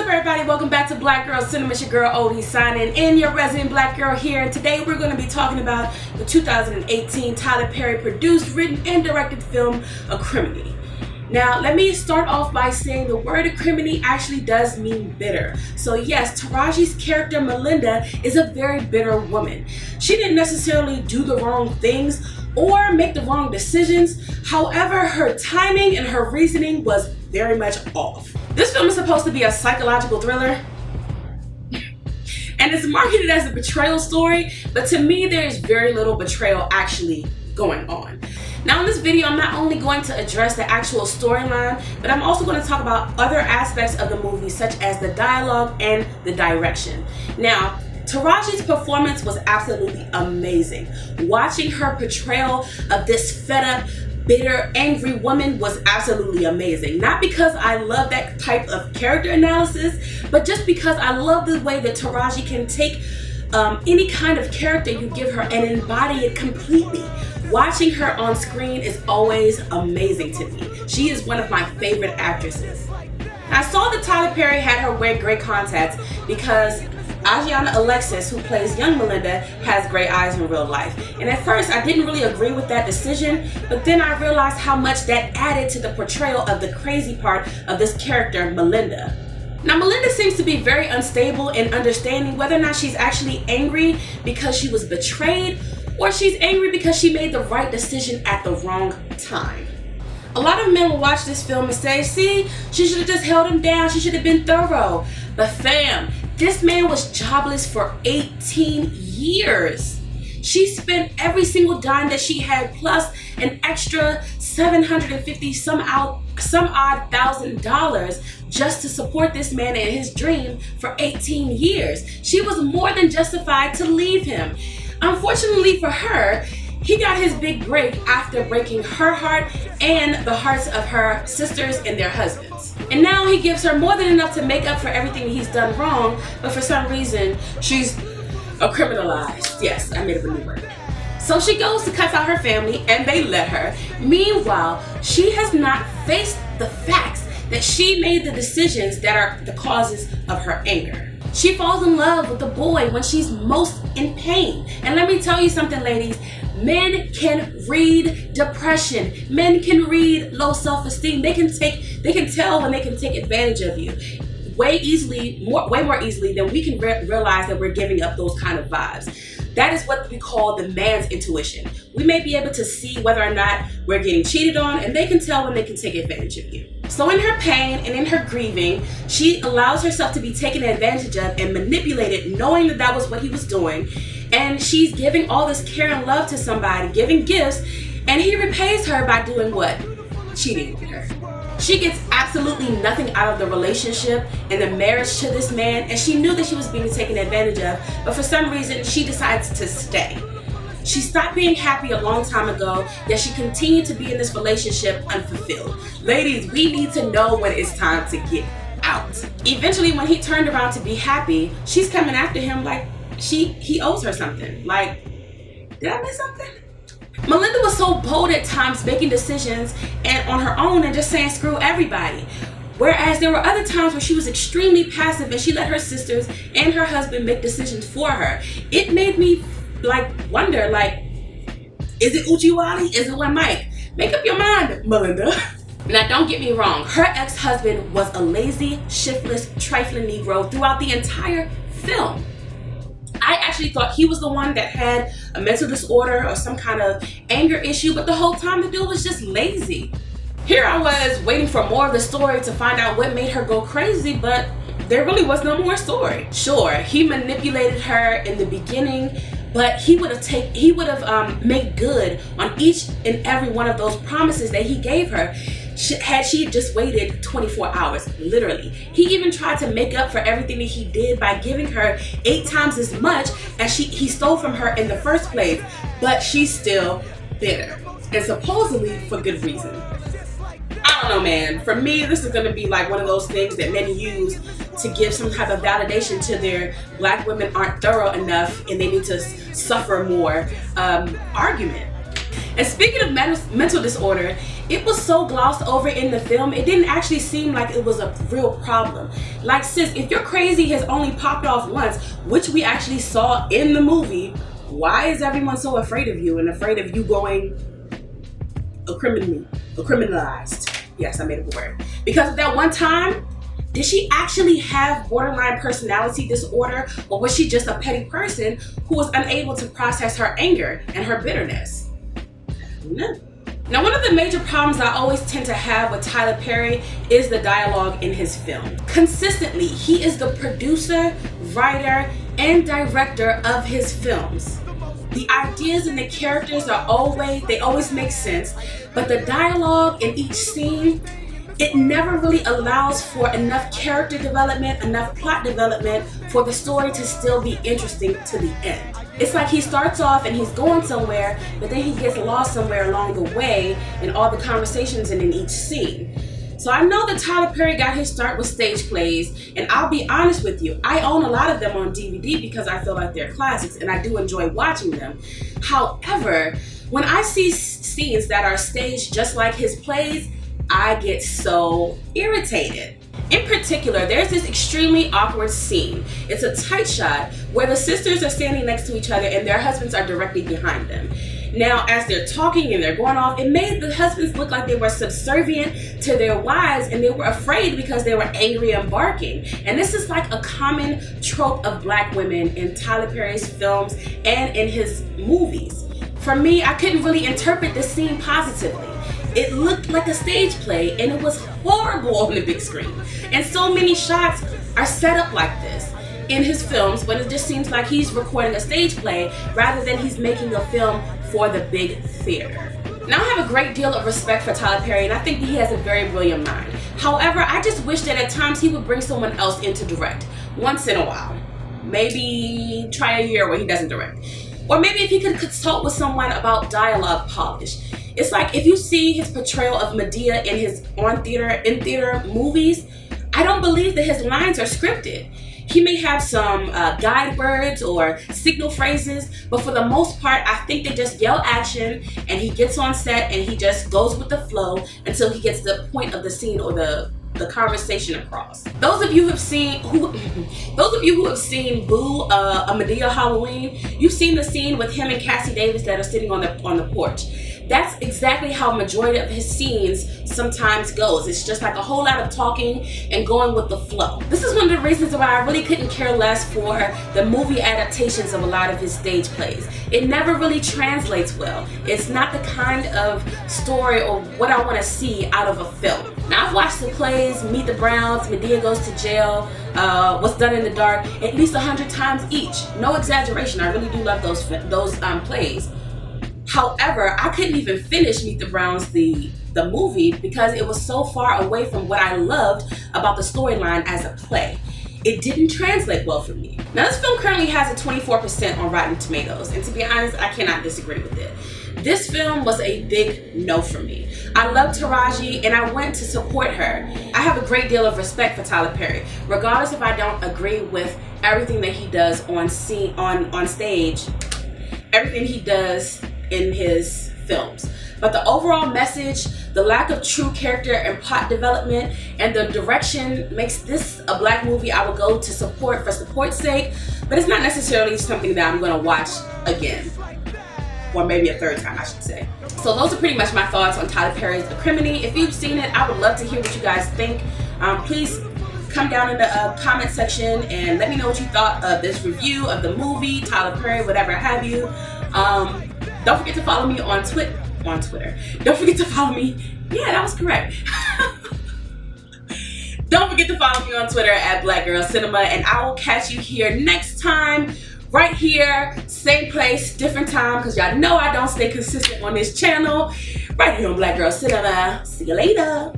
up, everybody? Welcome back to Blackgirlcinema. It's your girl Odie signing in, your resident black girl here, and today we're going to be talking about the 2018 Tyler Perry produced, written, and directed film Acrimony. Now, let me start off by saying the word acrimony actually does mean bitter. So yes, Taraji's character Melinda is a very bitter woman. She didn't necessarily do the wrong things or make the wrong decisions. However, her timing and her reasoning was very much off. This film is supposed to be a psychological thriller, and it's marketed as a betrayal story, but to me there's very little betrayal actually going on. Now in this video, I'm not only going to address the actual storyline, but I'm also going to talk about other aspects of the movie, such as the dialogue and the direction. Now, Taraji's performance was absolutely amazing. Watching her portrayal of this fed up, bitter, angry woman was absolutely amazing. Not because I love that type of character analysis, but just because I love the way that Taraji can take any kind of character you give her and embody it completely. Watching her on screen is always amazing to me. She is one of my favorite actresses. I saw that Tyler Perry had her wear gray contacts because Ajiana Alexis, who plays young Melinda, has gray eyes in real life. And at first I didn't really agree with that decision, but then I realized how much that added to the portrayal of the crazy part of this character, Melinda. Now, Melinda seems to be very unstable in understanding whether or not she's actually angry because she was betrayed, or she's angry because she made the right decision at the wrong time. A lot of men will watch this film and say, see, she should have just held him down, she should have been thorough. But fam, this man was jobless for 18 years. She spent every single dime that she had plus an extra $750 some odd $1,000 just to support this man and his dream for 18 years. She was more than justified to leave him. Unfortunately for her, he got his big break after breaking her heart and the hearts of her sisters and their husbands. And now he gives her more than enough to make up for everything he's done wrong, but for some reason, she's criminalized. Yes, I made up a new word. So she goes to cut out her family and they let her. Meanwhile, she has not faced the facts that she made the decisions that are the causes of her anger. She falls in love with the boy when she's most in pain. And let me tell you something, ladies. Men can read depression. Men can read low self-esteem. They can tell when they can take advantage of you way more easily than we can realize that we're giving up those kind of vibes. That is what we call the man's intuition. We may be able to see whether or not we're getting cheated on, and they can tell when they can take advantage of you. So in her pain and in her grieving, she allows herself to be taken advantage of and manipulated, knowing that that was what he was doing. And she's giving all this care and love to somebody, giving gifts, and he repays her by doing what? Cheating with her. She gets absolutely nothing out of the relationship and the marriage to this man, and she knew that she was being taken advantage of, but for some reason she decides to stay. She stopped being happy a long time ago, yet she continued to be in this relationship unfulfilled. Ladies, we need to know when it's time to get out. Eventually, when he turned around to be happy, she's coming after him like he owes her something. Like, did I miss something? Melinda was so bold at times, making decisions and on her own and just saying screw everybody. Whereas there were other times where she was extremely passive and she let her sisters and her husband make decisions for her. It made me wonder, is it Uchiwali? Is it one Mike? Make up your mind, Melinda. Now don't get me wrong, her ex-husband was a lazy, shiftless, trifling Negro throughout the entire film. I actually thought he was the one that had a mental disorder or some kind of anger issue, but the whole time the dude was just lazy. Here I was waiting for more of the story to find out what made her go crazy, but there really was no more story. Sure, he manipulated her in the beginning, but he would have made good on each and every one of those promises that he gave her had she just waited 24 hours, literally. He even tried to make up for everything that he did by giving her 8 times as much as he stole from her in the first place, but she's still bitter, and supposedly for good reason. I don't know, man. For me, this is going to be like one of those things that men use to give some type of validation to their black women aren't thorough enough and they need to suffer more argument. And speaking of mental disorder, it was so glossed over in the film, it didn't actually seem like it was a real problem. Like, sis, if your crazy has only popped off once, which we actually saw in the movie, why is everyone so afraid of you and afraid of you going criminalized? Yes, I made up a word. Because of that one time, did she actually have borderline personality disorder, or was she just a petty person who was unable to process her anger and her bitterness? No. Now, one of the major problems I always tend to have with Tyler Perry is the dialogue in his film. Consistently, he is the producer, writer, and director of his films. The ideas and the characters they always make sense, but the dialogue in each scene, it never really allows for enough character development, enough plot development for the story to still be interesting to the end. It's like he starts off and he's going somewhere, but then he gets lost somewhere along the way in all the conversations and in each scene. So I know that Tyler Perry got his start with stage plays, and I'll be honest with you, I own a lot of them on DVD because I feel like they're classics and I do enjoy watching them. However, when I see scenes that are staged just like his plays, I get so irritated. In particular, there's this extremely awkward scene. It's a tight shot where the sisters are standing next to each other and their husbands are directly behind them. Now, as they're talking and they're going off, it made the husbands look like they were subservient to their wives and they were afraid because they were angry and barking. And this is like a common trope of black women in Tyler Perry's films and in his movies. For me, I couldn't really interpret this scene positively. It looked like a stage play and it was horrible on the big screen. And so many shots are set up like this in his films, but it just seems like he's recording a stage play rather than he's making a film for the big theater. Now, I have a great deal of respect for Tyler Perry and I think he has a very brilliant mind. However, I just wish that at times he would bring someone else in to direct once in a while. Maybe try a year where he doesn't direct. Or maybe if he could consult with someone about dialogue polish. It's like if you see his portrayal of Medea in his in theater movies, I don't believe that his lines are scripted. He may have some guide words or signal phrases, but for the most part, I think they just yell action and he gets on set and he just goes with the flow until he gets the point of the scene or the conversation across. Those of you who have seen Boo, a Medea Halloween, you've seen the scene with him and Cassie Davis that are sitting on the porch. That's exactly how majority of his scenes sometimes goes. It's just like a whole lot of talking and going with the flow. This is one of the reasons why I really couldn't care less for the movie adaptations of a lot of his stage plays. It never really translates well. It's not the kind of story or what I want to see out of a film. Now, I've watched the plays Meet the Browns, Medea Goes to Jail, What's Done in the Dark at least 100 times each. No exaggeration. I really do love those plays. However, I couldn't even finish Meet the Browns, the movie, because it was so far away from what I loved about the storyline as a play. It didn't translate well for me. Now, this film currently has a 24% on Rotten Tomatoes, and to be honest, I cannot disagree with it. This film was a big no for me. I love Taraji and I went to support her. I have a great deal of respect for Tyler Perry, regardless if I don't agree with everything that he does on stage, everything he does in his films. But the overall message, the lack of true character and plot development, and the direction makes this a black movie I would go to support for support's sake, but it's not necessarily something that I'm gonna watch again. Or maybe a third time, I should say. So those are pretty much my thoughts on Tyler Perry's Acrimony. If you've seen it, I would love to hear what you guys think. Please come down in the comment section and let me know what you thought of this review of the movie, Tyler Perry, whatever have you. Don't forget to follow me on Twitter. Don't forget to follow me. Yeah, that was correct. Don't forget to follow me on Twitter at Blackgirlcinema, and I will catch you here next time. Right here, same place, different time, because y'all know I don't stay consistent on this channel. Right here on Blackgirlcinema. See you later.